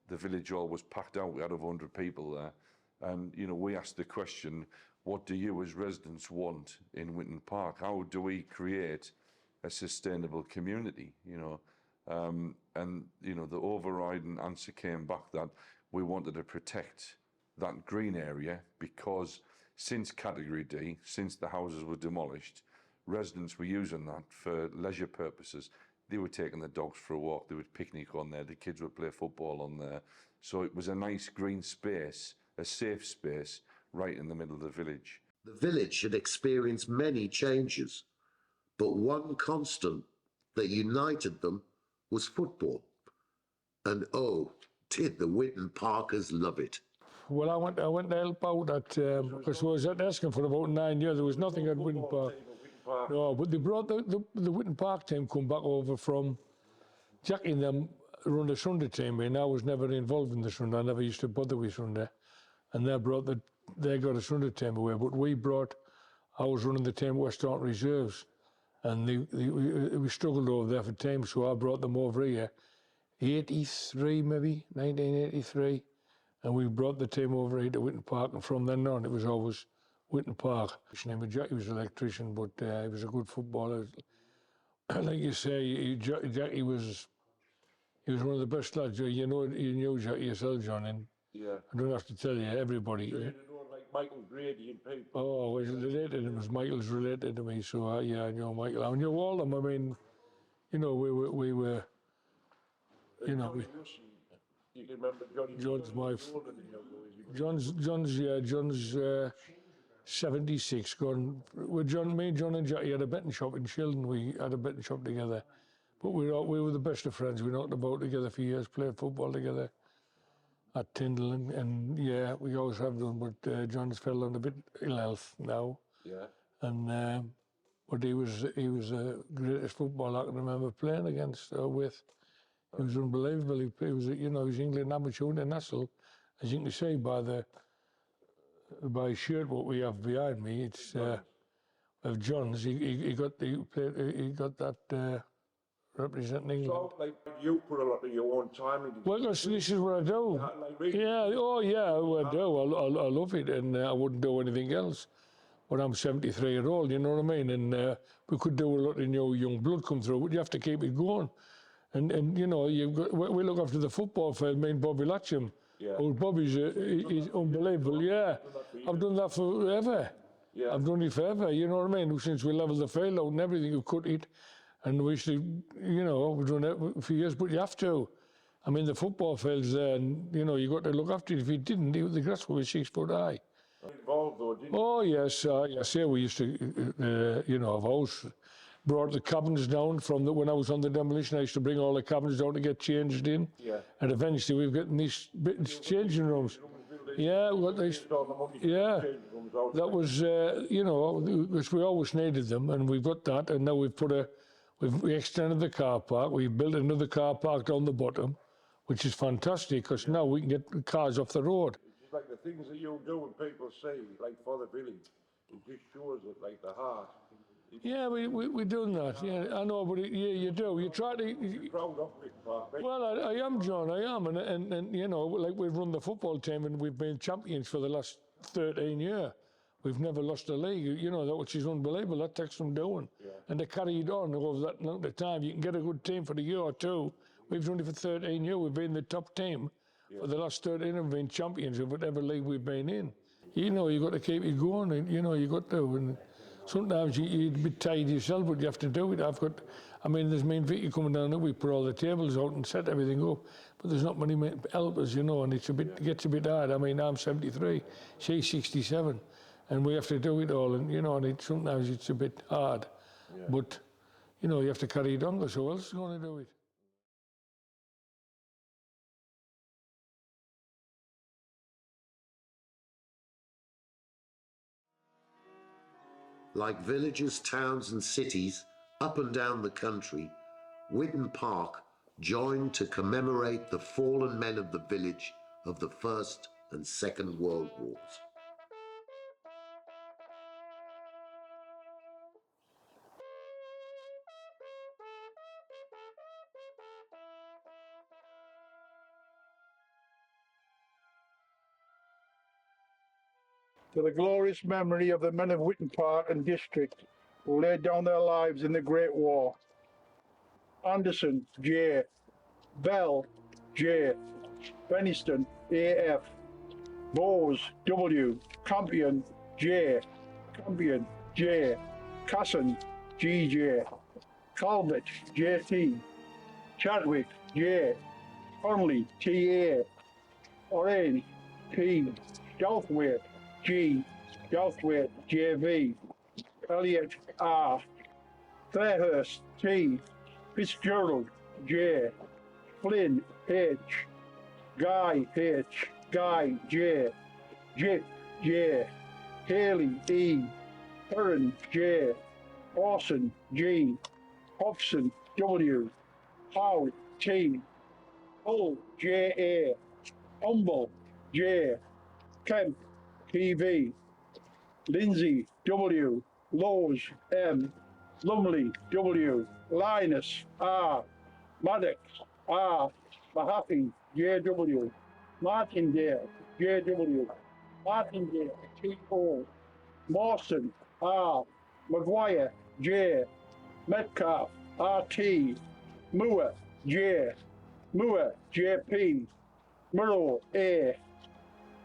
the village hall was packed out. We had over 100 people there. And, you know, we asked the question, what do you as residents want in Witton Park? How do we create a sustainable community, you know? And, you know, the overriding answer came back that we wanted to protect that green area because since Category D, since the houses were demolished, residents were using that for leisure purposes. They were taking the dogs for a walk, they would picnic on there, the kids would play football on there. So it was a nice green space, a safe space, right in the middle of the village. The village had experienced many changes, but one constant that united them was football. And oh, did the Witton Parkers love it. Well, I went to help out at, because I was at Eskin for about 9 years. There was nothing at Witton Park. No, but they brought the Witton Park team come back over from Jackie and them run the Sunday team, and I was never involved in the Sunday. I never used to bother with Sunday. And they got a Sunday team away, but I was running the team West Dorset Reserves, and we struggled over there for teams, so I brought them over here, 83 maybe, 1983, and we brought the team over here to Witton Park, and from then on it was always Witton Park. His name was Jackie, was an electrician, but he was a good footballer. Like you say, Jackie was one of the best lads. You knew Jackie yourself, John, and yeah. I don't have to tell you, everybody. So you don't like Michael Grady and people. Oh, was related to him, as Michael's related to me, so yeah, I know Michael. I knew all of them. I mean, you know, we were you know, You can remember Johnny. John's my, John's 76 gone. With John, me, John and Jackie had a betting shop in Shildon. We had a betting shop together. But we were the best of friends. We knocked about together for years, played football together at Tyndall, and yeah, we always have done. But John's fell on a bit ill health now. Yeah. And but he was the greatest footballer I can remember playing against with. He was unbelievable. He was, you know, he was England amateur international, as you can see by his shirt what we have behind me. It's of John's. He got that representing England. So, like, you put a lot of your own time into. Well, this is what I do. Yeah, oh yeah, I do. I love it, and I wouldn't do anything else. When I'm 73 years old, you know what I mean? And we could do a lot of young blood come through, but you have to keep it going. And you know, we look after the football field, me and Bobby Latcham. Yeah. Oh, Bobby's he's unbelievable, yeah. I've done that forever. Yeah. I've done it forever, you know what I mean? Since we levelled the field out and everything, we cut it. And we used to, you know, we've done it for years, but you have to. I mean, the football field's there, and, you know, you got to look after it. If you didn't, the grass would be 6 foot high. Involved though, didn't you? Oh, yes, yes, yeah, we used to, you know, I've always brought the cabins down from when I was on the demolition. I used to bring all the cabins down to get changed in. Yeah. And eventually we've got these changing rooms. Yeah, what they, yeah, that was, you know, because we always needed them, and we've got that, and now we extended the car park. We built another car park down the bottom, which is fantastic, because now we can get cars off the road. It's like the things that you do and people say, like for the village, it just shows it, like the heart. Yeah, we done that. Yeah, I know, but yeah, you do. You try to. You're proud of it, Park. Well, I am, John. I am, and you know, like we've run the football team and we've been champions for the last 13 years. We've never lost a league. You know that, which is unbelievable. That takes some doing, and they carried on over that length of time. You can get a good team for a year or two. We've done it for 13 years. We've been the top team for the last 13 and been champions of whatever league we've been in. You know, you got to keep it going, and you know, you got to. And sometimes you're a bit tired yourself, but you have to do it. I mean, there's me and Vicky coming down there. We put all the tables out and set everything up, but there's not many helpers, you know, and it gets a bit hard. I mean, I'm 73, she's 67, and we have to do it all, and you know, and sometimes it's a bit hard, but you know, you have to carry it on. So who else is going to do it? Like villages, towns and cities up and down the country, Witton Park joined to commemorate the fallen men of the village of the First and Second World Wars. To the glorious memory of the men of Witton Park and district who laid down their lives in the Great War. Anderson, J. Bell, J. Beniston, A.F. Bowes, W. Campion, J. Campion, J. Casson, G.J. Calvert, J.T. Chadwick, J. Conley, T.A. Orange, P. Douthwaite, G. Douthwaite, J.V. Elliot, R. Fairhurst, T. Fitzgerald, J. Flynn, H. Guy, H. Guy, J. Jick, J. Haley, E. Heron, J. Orson, G. Hobson, W. Howe, T. Hull, J.A. Humble, J. Kemp, P.V. Lindsay, W. Lowes, M. Lumley, W. Linus, R. Maddox, R. Mahaffey, J.W. Martindale, J.W. Martindale, T.O. Mawson, R. Maguire, J. Metcalf, R.T. Moore, J. Moore, J.P. Murrow, A.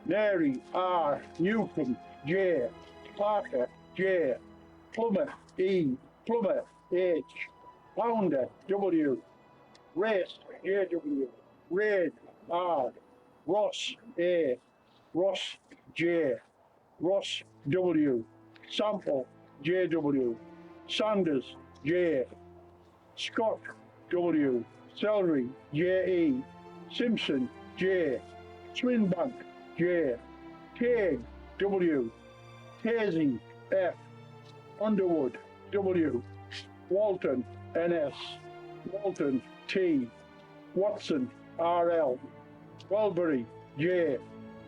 Nary, R. Newcomb, J. Parker, J. Plummer, E. Plummer, H. Pounder, W. Race, JW. Raid, R. Ross, A. Ross, J. Ross, W. Sample, JW. Sanders, J. Scott, W. Celery, J.E. Simpson, J. Swinbank, J. Craig, W. Hazy, F. Underwood, W. Walton, N.S. Walton, T. Watson, R.L. Welbury, J.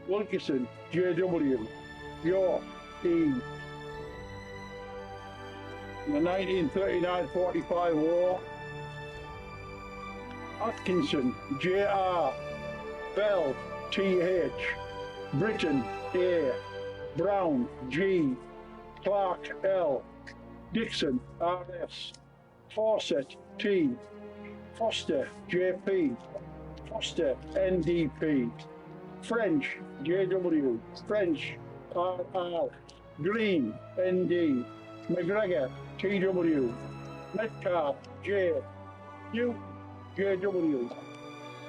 Wilkinson, J.W. York, E. In the 1939-45 war, Atkinson, J.R. Bell, T.H. Britton, A. Brown, G. Clark, L. Dixon, R.S. Fawcett, T. Foster, J.P. Foster, N.D.P. French, J.W. French, R.R. Green, N.D. McGregor, T.W. Metcalf, J. Newton, J.W.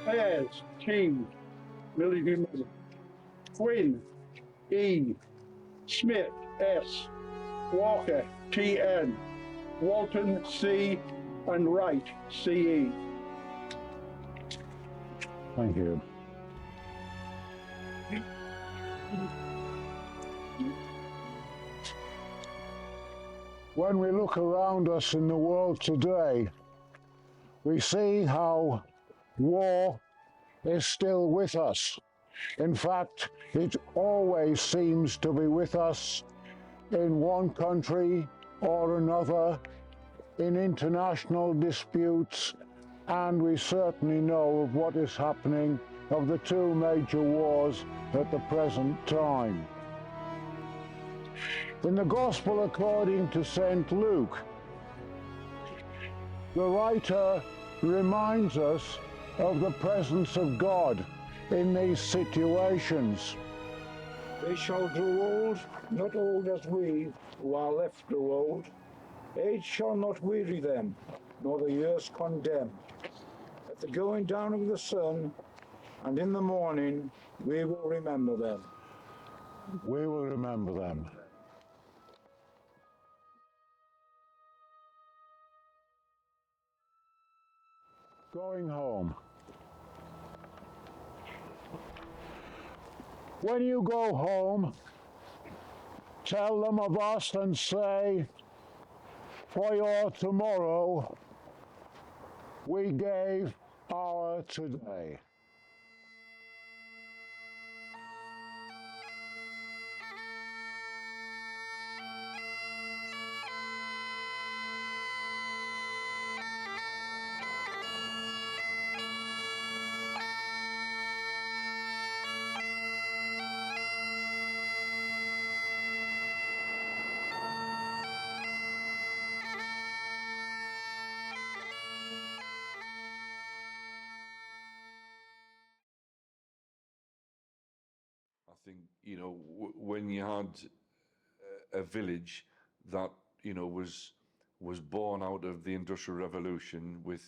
Ayres, T. Military Medal. Quinn, E. Smith, S. Walker, T.N. Walton, C. and Wright, C.E. Thank you. When we look around us in the world today, we see how war is still with us. In fact, it always seems to be with us in one country or another, in international disputes, and we certainly know of what is happening of the two major wars at the present time. In the Gospel according to St. Luke, the writer reminds us of the presence of God in these situations. They shall grow old, not old as we, who are left grow old. Age shall not weary them, nor the years condemn. At the going down of the sun, and in the morning, we will remember them. We will remember them. Going home. When you go home, tell them of us and say, for your tomorrow, we gave our today. I think, you know, when you had a village that, you know, was born out of the Industrial Revolution with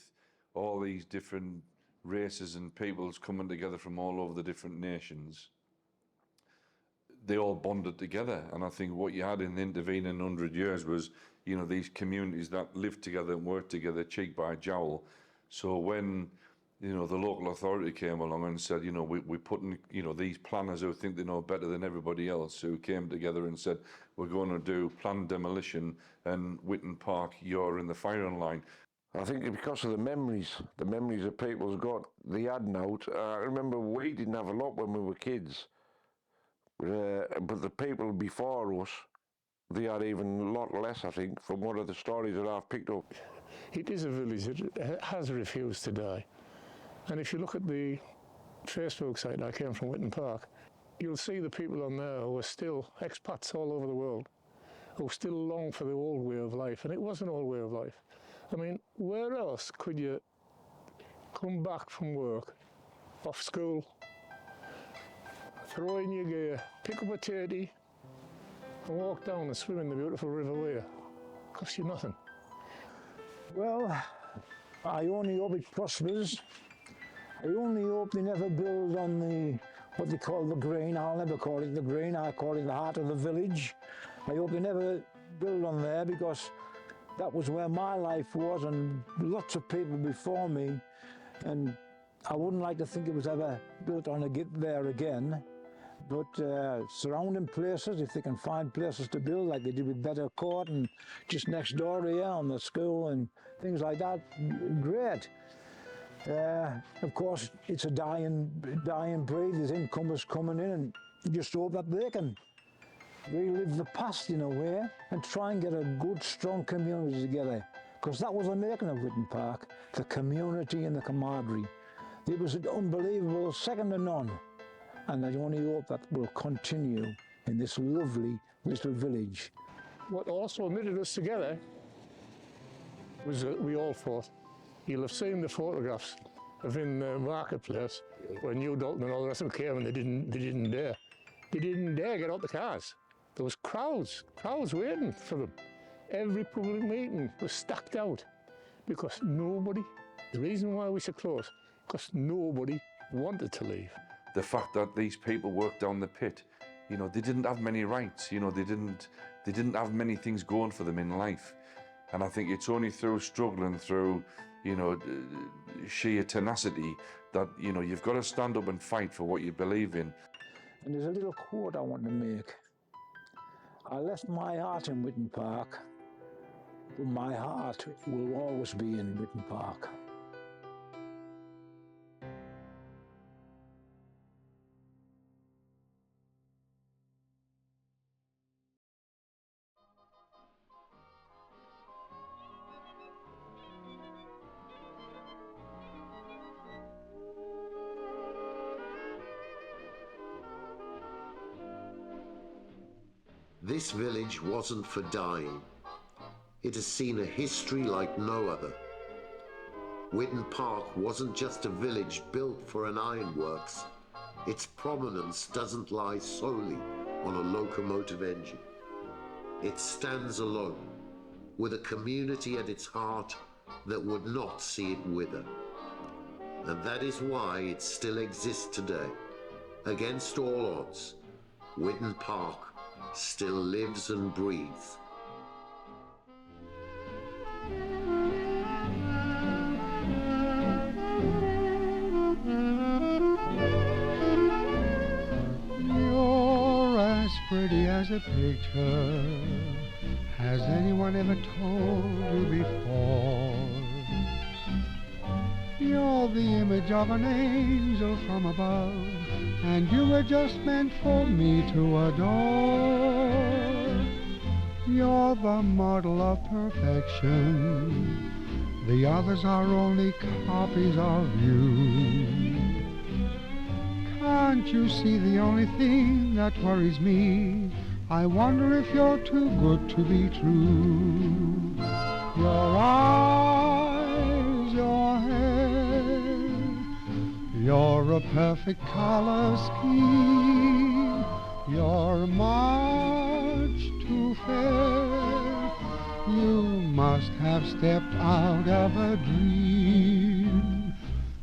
all these different races and peoples coming together from all over the different nations, they all bonded together. And I think what you had in the intervening 100 years was, you know, these communities that lived together and worked together cheek by jowl. So when, you know, the local authority came along and said, you know, we're putting, you know, these planners who think they know better than everybody else, who came together and said, we're going to do planned demolition, and Witton Park, you're in the firing line. I think because of the memories that people's got, they had out. I remember we didn't have a lot when we were kids, but the people before us, they had even a lot less, I think, from one of the stories that I've picked up. It is a village that has refused to die. And if you look at the Facebook site I came from Witton Park, you'll see the people on there who are still expats all over the world, who still long for the old way of life. And it was an old way of life. I mean, where else could you come back from work, off school, throw in your gear, pick up a tatey and walk down and swim in the beautiful River Wear. Costs you nothing. Well, I only hope it prospers. I only hope they never build on the, what they call the green. I'll never call it the green, I call it the heart of the village. I hope they never build on there, because that was where my life was, and lots of people before me, and I wouldn't like to think it was ever built on there again. But surrounding places, if they can find places to build, like they did with Better Court and just next door here on the school and things like that, great. Of course, it's a dying breed. There's incomers coming in, and you just hope that they can relive the past in a way and try and get a good, strong community together. Because that was the making of Witton Park, the community and the camaraderie. It was unbelievable, second to none. And I only hope that will continue in this lovely little village. What also knitted us together was that we all fought. You'll have seen the photographs of in the marketplace when New Dalton and all the rest of them came, and they didn't dare. They didn't dare get out the cars. There was crowds waiting for them. Every public meeting was stacked out because nobody, the reason why we so close, because nobody wanted to leave. The fact that these people worked down the pit, you know, they didn't have many rights, you know, they didn't have many things going for them in life. And I think it's only through struggling, through, you know, sheer tenacity that, you know, you've got to stand up and fight for what you believe in. And there's a little quote I want to make. I left my heart in Witton Park, but my heart will always be in Witton Park. This village wasn't for dying. It has seen a history like no other. Witton Park wasn't just a village built for an ironworks. Its prominence doesn't lie solely on a locomotive engine. It stands alone, with a community at its heart that would not see it wither. And that is why it still exists today. Against all odds, Witton Park still lives and breathes. You're as pretty as a picture. Has anyone ever told you before? You're the image of an angel from above, and you were just meant for me to adore. You're the model of perfection. The others are only copies of you. Can't you see the only thing that worries me? I wonder if you're too good to be true. Your eyes, your hair, you're a perfect color scheme. You're much too fair. You must have stepped out of a dream.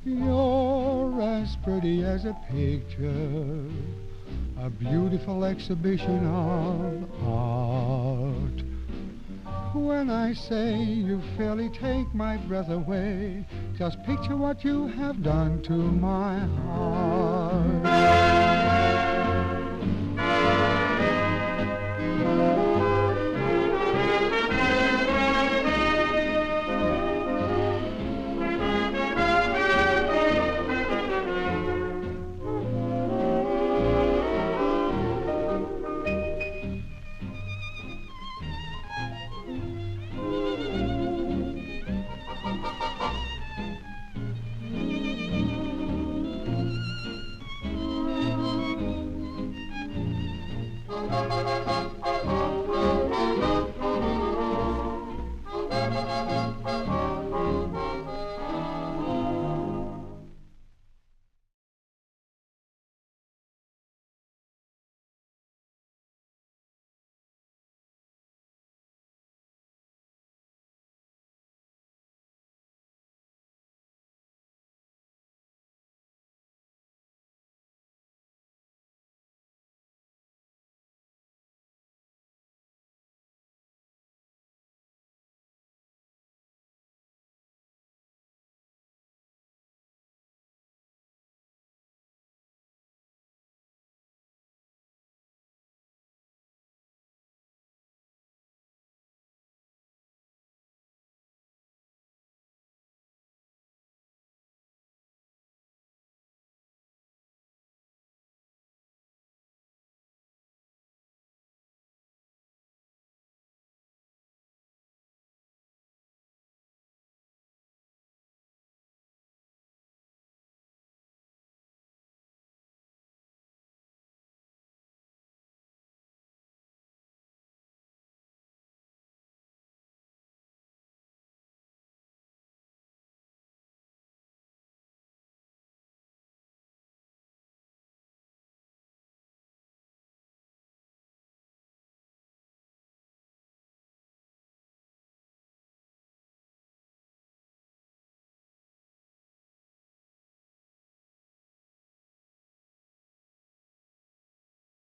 You're as pretty as a picture, a beautiful exhibition of art. When I say you fairly take my breath away, just picture what you have done to my heart.